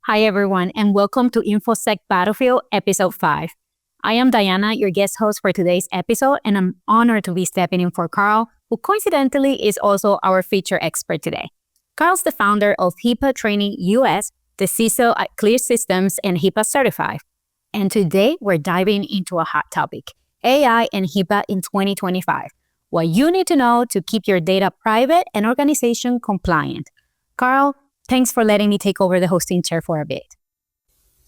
Hi, everyone, and welcome to InfoSec Battlefield, Episode 5. I am Diana, your guest host for today's episode, and I'm honored to be stepping in for Carl, who coincidentally is also our feature expert today. Carl's the founder of HIPAA Training US, the CISO at Clear Systems, and HIPAA Certified. And today, we're diving into a hot topic, AI and HIPAA in 2025. What you need to know to keep your data private and organization compliant. Carl, thanks for letting me take over the hosting chair for a bit.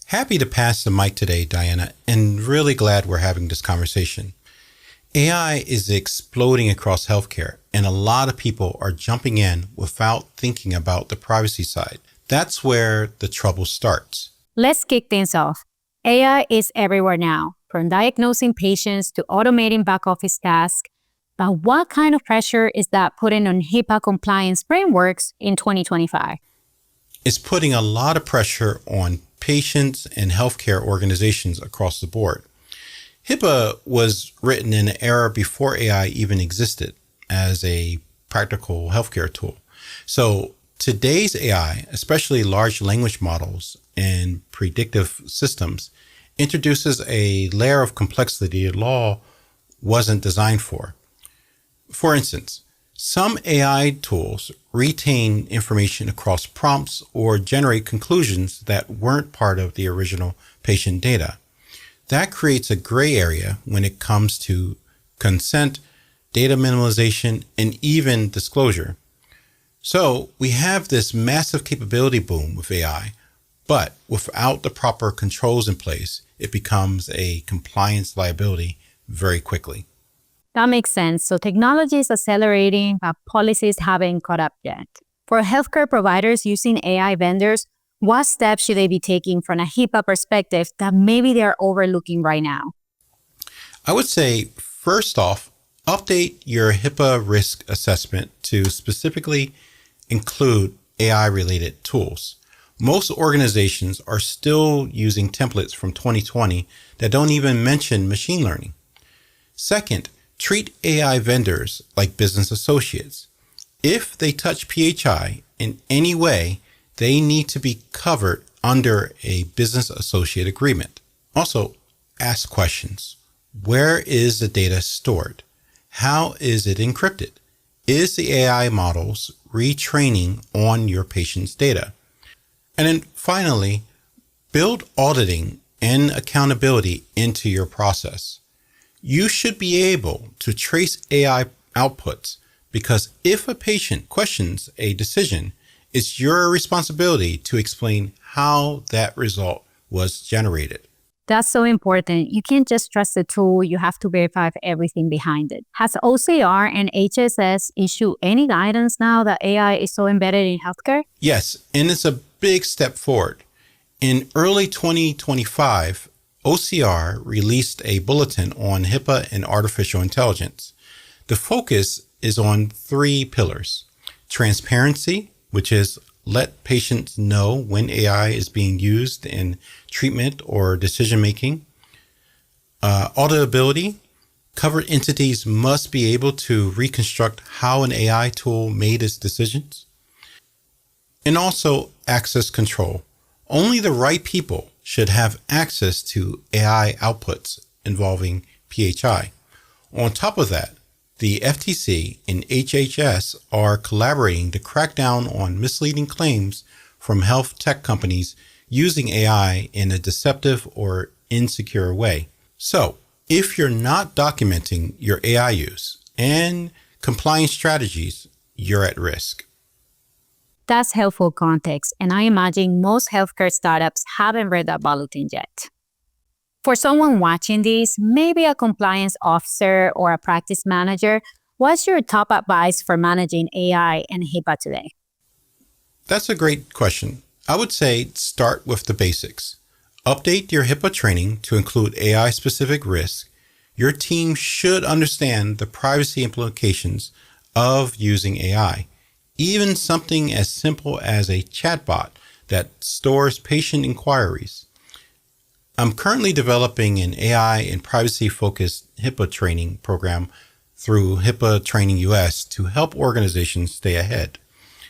Happy to pass the mic today, Diana, and really glad we're having this conversation. AI is exploding across healthcare, and a lot of people are jumping in without thinking about the privacy side. That's where the trouble starts. Let's kick things off. AI is everywhere now, from diagnosing patients to automating back office tasks. But what kind of pressure is that putting on HIPAA compliance frameworks in 2025? It's putting a lot of pressure on patients and healthcare organizations across the board. HIPAA was written in an era before AI even existed as a practical healthcare tool. So today's AI, especially large language models and predictive systems, introduces a layer of complexity the law wasn't designed for. For instance, some AI tools retain information across prompts or generate conclusions that weren't part of the original patient data. That creates a gray area when it comes to consent, data minimalization, and even disclosure. So we have this massive capability boom with AI, but without the proper controls in place, it becomes a compliance liability very quickly. That makes sense. So technology is accelerating, but policies haven't caught up yet. For healthcare providers using AI vendors, what steps should they be taking from a HIPAA perspective that maybe they're overlooking right now? I would say, first off, update your HIPAA risk assessment to specifically include AI-related tools. Most organizations are still using templates from 2020 that don't even mention machine learning. Second, treat AI vendors like business associates. If they touch PHI in any way, they need to be covered under a business associate agreement. Also, ask questions. Where is the data stored? How is it encrypted? Is the AI models retraining on your patient's data? And then finally, build auditing and accountability into your process. You should be able to trace AI outputs because if a patient questions a decision, it's your responsibility to explain how that result was generated. That's so important. You can't just trust the tool. You have to verify everything behind it. Has OCR and HSS issued any guidance now that AI is so embedded in healthcare? Yes, and it's a big step forward. In early 2025, OCR released a bulletin on HIPAA and artificial intelligence. The focus is on 3 pillars: transparency, which is let patients know when AI is being used in treatment or decision-making. Auditability, covered entities must be able to reconstruct how an AI tool made its decisions. And also access control. Only the right people should have access to AI outputs involving PHI. On top of that, the FTC and HHS are collaborating to crack down on misleading claims from health tech companies using AI in a deceptive or insecure way. So, if you're not documenting your AI use and compliance strategies, you're at risk. That's helpful context, and I imagine most healthcare startups haven't read that bulletin yet. For someone watching this, maybe a compliance officer or a practice manager, what's your top advice for managing AI and HIPAA today? That's a great question. I would say start with the basics. Update your HIPAA training to include AI-specific risks. Your team should understand the privacy implications of using AI. Even something as simple as a chatbot that stores patient inquiries. I'm currently developing an AI and privacy-focused HIPAA training program through HIPAA Training US to help organizations stay ahead.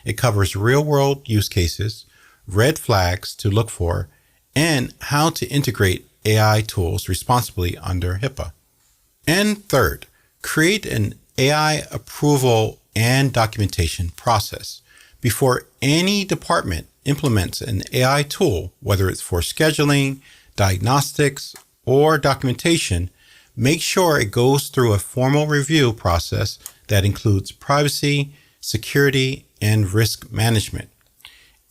It covers real-world use cases, red flags to look for, and how to integrate AI tools responsibly under HIPAA. And third, create an AI approval and documentation process. Before any department implements an AI tool, whether it's for scheduling, diagnostics, or documentation, make sure it goes through a formal review process that includes privacy, security, and risk management.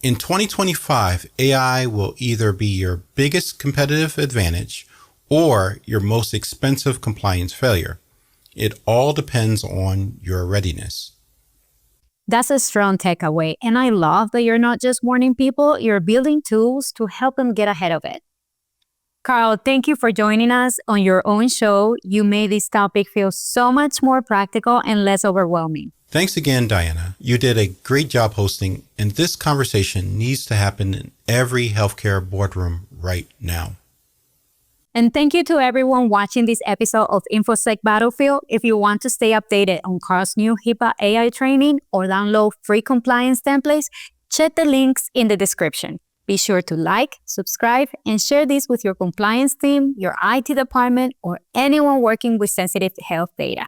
In 2025, AI will either be your biggest competitive advantage or your most expensive compliance failure. It all depends on your readiness. That's a strong takeaway, and I love that you're not just warning people, you're building tools to help them get ahead of it. Carl, thank you for joining us on your own show. You made this topic feel so much more practical and less overwhelming. Thanks again, Diana. You did a great job hosting, and this conversation needs to happen in every healthcare boardroom right now. And thank you to everyone watching this episode of InfoSec Battlefield. If you want to stay updated on Carl's new HIPAA AI training or download free compliance templates, check the links in the description. Be sure to like, subscribe, and share this with your compliance team, your IT department, or anyone working with sensitive health data.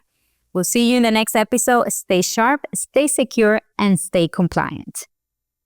We'll see you in the next episode. Stay sharp, stay secure, and stay compliant.